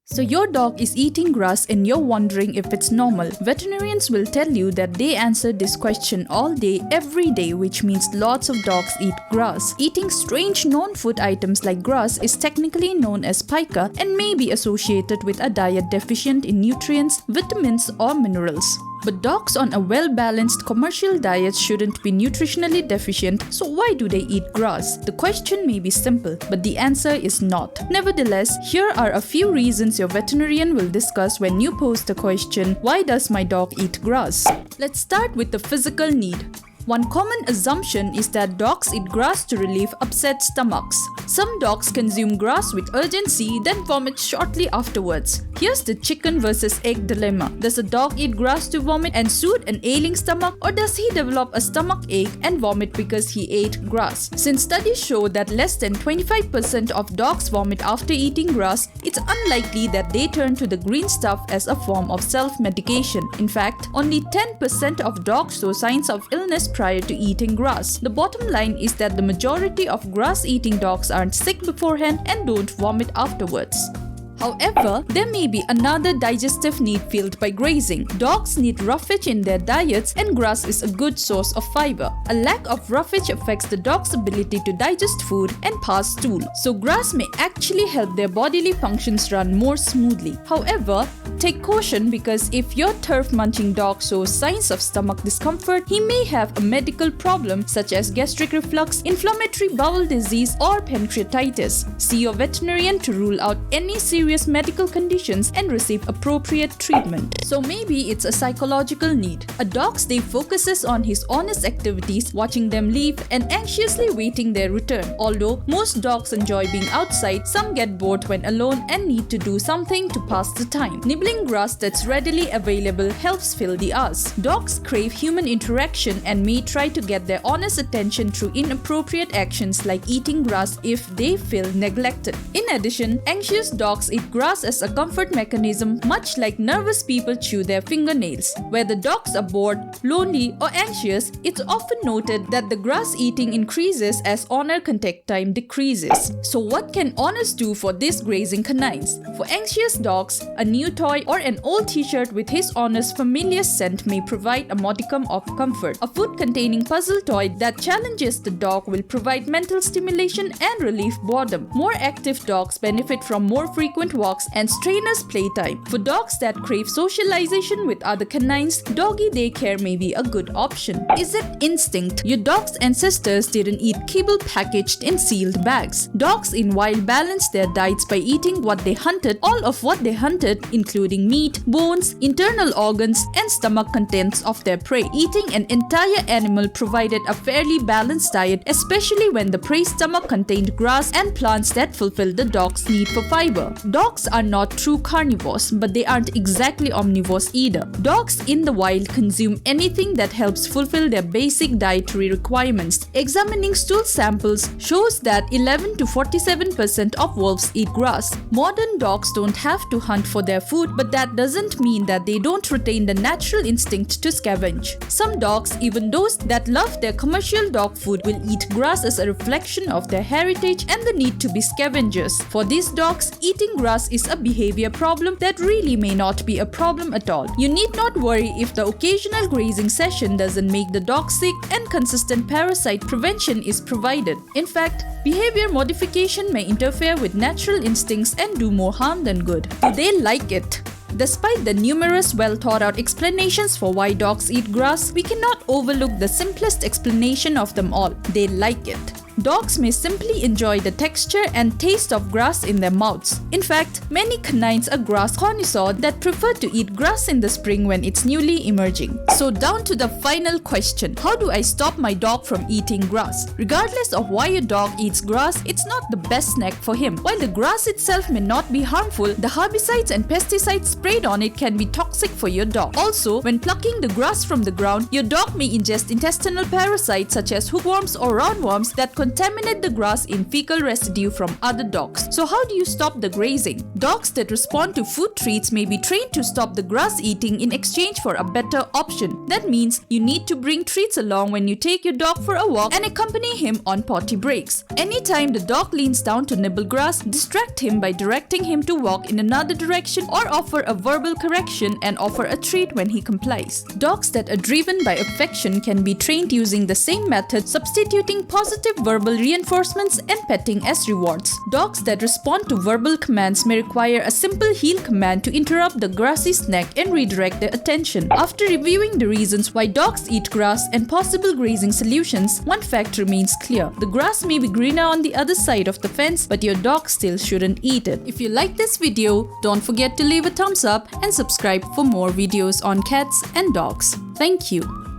So your dog is eating grass and you're wondering if it's normal. Veterinarians will tell you that they answer this question all day, every day, which means lots of dogs eat grass. Eating strange non-food items like grass is technically known as pica and may be associated with a diet deficient in nutrients, vitamins, or minerals. But dogs on a well-balanced commercial diet shouldn't be nutritionally deficient, so why do they eat grass? The question may be simple, but the answer is not. Nevertheless, here are a few reasons your veterinarian will discuss when you pose the question, why does my dog eat grass? Let's start with the physical need. One common assumption is that dogs eat grass to relieve upset stomachs. Some dogs consume grass with urgency, then vomit shortly afterwards. Here's the chicken versus egg dilemma. Does a dog eat grass to vomit and soothe an ailing stomach, or does he develop a stomach ache and vomit because he ate grass? Since studies show that less than 25% of dogs vomit after eating grass, it's unlikely that they turn to the green stuff as a form of self-medication. In fact, only 10% of dogs show signs of illness prior to eating grass. The bottom line is that the majority of grass-eating dogs aren't sick beforehand and don't vomit afterwards. However, there may be another digestive need filled by grazing. Dogs need roughage in their diets, and grass is a good source of fiber. A lack of roughage affects the dog's ability to digest food and pass stool, so grass may actually help their bodily functions run more smoothly. However, take caution, because if your turf-munching dog shows signs of stomach discomfort, he may have a medical problem such as gastric reflux, inflammatory bowel disease, or pancreatitis. See your veterinarian to rule out any serious medical conditions and receive appropriate treatment. So maybe it's a psychological need. A dog's day focuses on his honest activities, watching them leave and anxiously waiting their return. Although most dogs enjoy being outside, some get bored when alone and need to do something to pass the time. Nibbling grass that's readily available helps fill the hours. Dogs crave human interaction and may try to get their honest attention through inappropriate actions like eating grass if they feel neglected. In addition, anxious dogs eat grass as a comfort mechanism, much like nervous people chew their fingernails. Whether dogs are bored, lonely, or anxious, it's often noted that the grass eating increases as owner contact time decreases. So what can owners do for these grazing canines? For anxious dogs, a new toy or an old t-shirt with his owner's familiar scent may provide a modicum of comfort. A food-containing puzzle toy that challenges the dog will provide mental stimulation and relieve boredom. More active dogs benefit from more frequent walks and strenuous playtime. For dogs that crave socialization with other canines, doggy daycare may be a good option. Is it instinct? Your dog's ancestors didn't eat kibble packaged in sealed bags. Dogs in wild balance their diets by eating what they hunted, all of what they hunted, including meat, bones, internal organs, and stomach contents of their prey. Eating an entire animal provided a fairly balanced diet, especially when the prey's stomach contained grass and plants that fulfilled the dog's need for fiber. Dogs are not true carnivores, but they aren't exactly omnivores either. Dogs in the wild consume anything that helps fulfill their basic dietary requirements. Examining stool samples shows that 11 to 47% of wolves eat grass. Modern dogs don't have to hunt for their food, but that doesn't mean that they don't retain the natural instinct to scavenge. Some dogs, even those that love their commercial dog food, will eat grass as a reflection of their heritage and the need to be scavengers. For these dogs, eating grass is a behavior problem that really may not be a problem at all. You need not worry if the occasional grazing session doesn't make the dog sick, and consistent parasite prevention is provided. In fact, behavior modification may interfere with natural instincts and do more harm than good. Do they like it? Despite the numerous well-thought-out explanations for why dogs eat grass, we cannot overlook the simplest explanation of them all. They like it. Dogs may simply enjoy the texture and taste of grass in their mouths. In fact, many canines are grass connoisseurs that prefer to eat grass in the spring when it's newly emerging. So down to the final question, how do I stop my dog from eating grass? Regardless of why your dog eats grass, it's not the best snack for him. While the grass itself may not be harmful, the herbicides and pesticides sprayed on it can be toxic for your dog. Also, when plucking the grass from the ground, your dog may ingest intestinal parasites such as hookworms or roundworms that contaminate the grass in fecal residue from other dogs. So how do you stop the grazing? Dogs that respond to food treats may be trained to stop the grass eating in exchange for a better option. That means you need to bring treats along when you take your dog for a walk and accompany him on potty breaks. Anytime the dog leans down to nibble grass, distract him by directing him to walk in another direction or offer a verbal correction and offer a treat when he complies. Dogs that are driven by affection can be trained using the same method, substituting positive verbal reinforcements and petting as rewards. Dogs that respond to verbal commands may require a simple heel command to interrupt the grassy snack and redirect their attention. After reviewing the reasons why dogs eat grass and possible grazing solutions, one fact remains clear. The grass may be greener on the other side of the fence, but your dog still shouldn't eat it. If you like this video, don't forget to leave a thumbs up and subscribe for more videos on cats and dogs. Thank you.